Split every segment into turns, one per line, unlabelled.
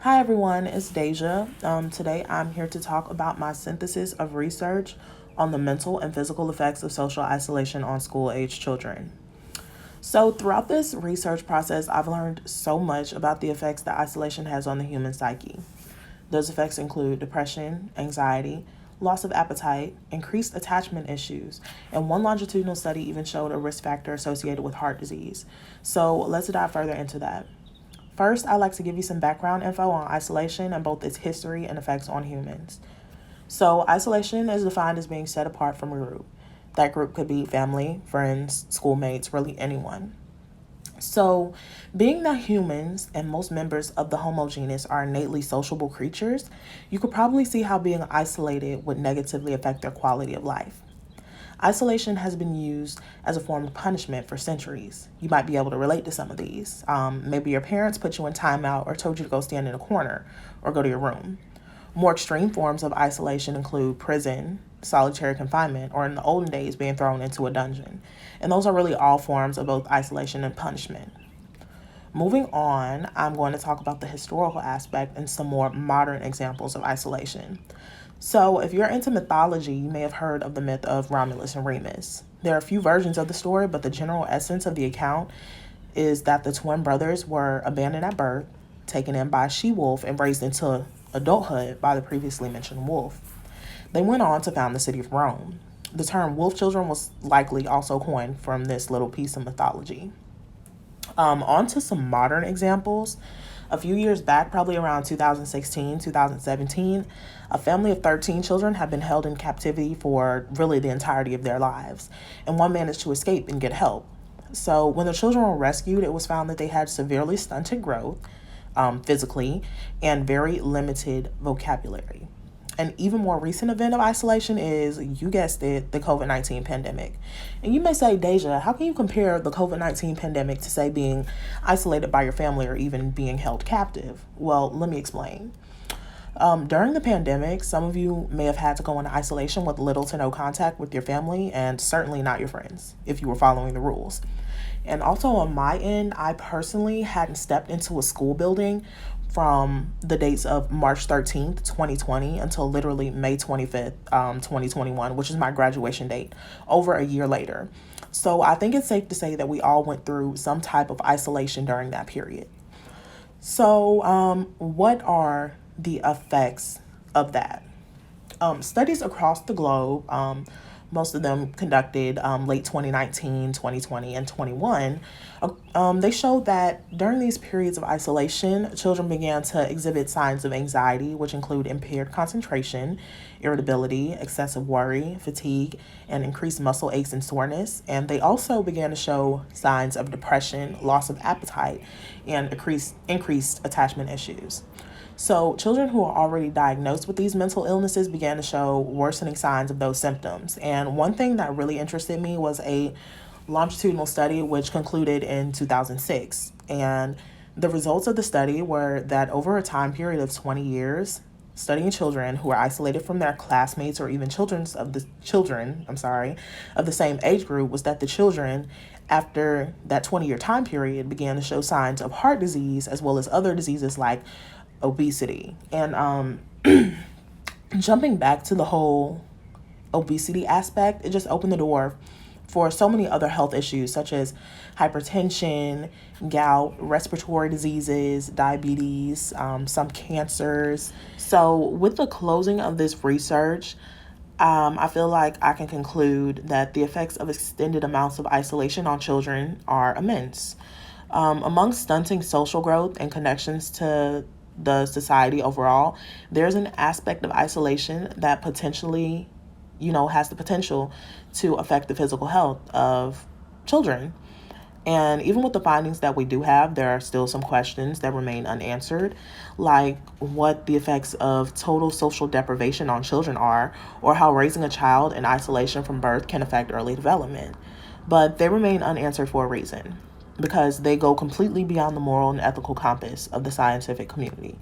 Hi everyone, it's Deja. Today I'm here to talk about my synthesis of research on the mental and physical effects of social isolation on school age children. So, throughout this research process, I've learned so much about the effects that isolation has on the human psyche. Those effects include depression, anxiety, loss of appetite, increased attachment issues, and one longitudinal study even showed a risk factor associated with heart disease. So, let's dive further into that. First, I'd like to give you some background info on isolation and both its history and effects on humans. So, isolation is defined as being set apart from a group. That group could be family, friends, schoolmates, really anyone. So, being that humans and most members of the Homo genus are innately sociable creatures, you could probably see how being isolated would negatively affect their quality of life. Isolation has been used as a form of punishment for centuries. You might be able to relate to some of these. Maybe your parents put you in timeout or told you to go stand in a corner or go to your room. More extreme forms of isolation include prison, solitary confinement, or in the olden days, being thrown into a dungeon. And those are really all forms of both isolation and punishment. Moving on, I'm going to talk about the historical aspect and some more modern examples of isolation. So, if you're into mythology, you may have heard of the myth of Romulus and Remus. There are a few versions of the story, but the general essence of the account is that the twin brothers were abandoned at birth, taken in by a she-wolf, and raised into adulthood by the previously mentioned wolf. They went on to found the city of Rome. The term wolf children was likely also coined from this little piece of mythology. On to some modern examples. A few years back, probably around 2016, 2017, a family of 13 children have been held in captivity for really the entirety of their lives, and one managed to escape and get help. So when the children were rescued, it was found that they had severely stunted growth, physically, and very limited vocabulary. An even more recent event of isolation is, you guessed it, the COVID-19 pandemic. And you may say, Deja, how can you compare the COVID-19 pandemic to, say, being isolated by your family or even being held captive? Well, let me explain. During the pandemic, some of you may have had to go into isolation with little to no contact with your family and certainly not your friends if you were following the rules. And also on my end, I personally hadn't stepped into a school building from the dates of March 13th, 2020 until literally May 25th, 2021, which is my graduation date, over a year later. So I think it's safe to say that we all went through some type of isolation during that period. So what are the effects of that? Studies across the globe, most of them conducted late 2019, 2020, and 21, they showed that during these periods of isolation, children began to exhibit signs of anxiety, which include impaired concentration, irritability, excessive worry, fatigue, and increased muscle aches and soreness. And they also began to show signs of depression, loss of appetite, and increased attachment issues. So, children who are already diagnosed with these mental illnesses began to show worsening signs of those symptoms. And one thing that really interested me was a longitudinal study which concluded in 2006. And the results of the study were that over a time period of 20 years, studying children who were isolated from their classmates or even of the same age group, was that the children after that 20-year time period began to show signs of heart disease as well as other diseases like obesity. And jumping back to the whole obesity aspect, it just opened the door for so many other health issues such as hypertension, gout, respiratory diseases, diabetes, some cancers. So with the closing of this research, I feel like I can conclude that the effects of extended amounts of isolation on children are immense. Among stunting social growth and connections to the society overall, there's an aspect of isolation that potentially, has the potential to affect the physical health of children. And even with the findings that we do have, there are still some questions that remain unanswered, like what the effects of total social deprivation on children are, or how raising a child in isolation from birth can affect early development. But they remain unanswered for a reason, because they go completely beyond the moral and ethical compass of the scientific community.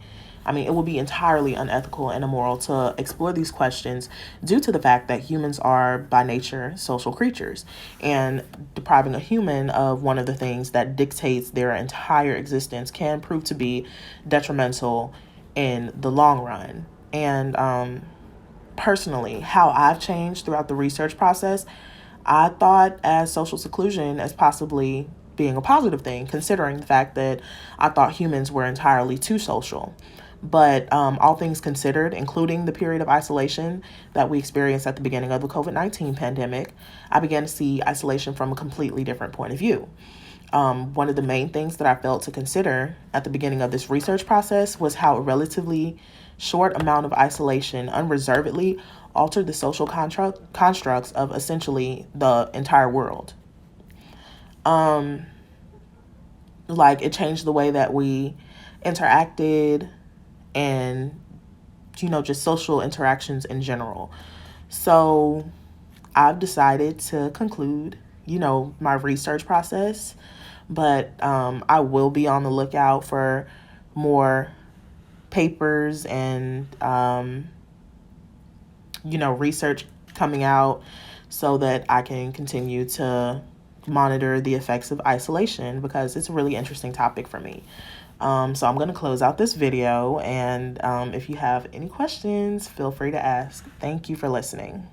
I mean, it would be entirely unethical and immoral to explore these questions due to the fact that humans are, by nature, social creatures. And depriving a human of one of the things that dictates their entire existence can prove to be detrimental in the long run. And personally, how I've changed throughout the research process, I thought as social seclusion as possibly being a positive thing, considering the fact that I thought humans were entirely too social. But all things considered, including the period of isolation that we experienced at the beginning of the COVID-19 pandemic, I began to see isolation from a completely different point of view. One of the main things that I felt to consider at the beginning of this research process was how a relatively short amount of isolation unreservedly altered the social constructs of essentially the entire world. Like, it changed the way that we interacted and, just social interactions in general. So I've decided to conclude, my research process, but I will be on the lookout for more papers and, research coming out so that I can continue to monitor the effects of isolation, because it's a really interesting topic for me. So I'm going to close out this video, and if you have any questions, feel free to ask. Thank you for listening.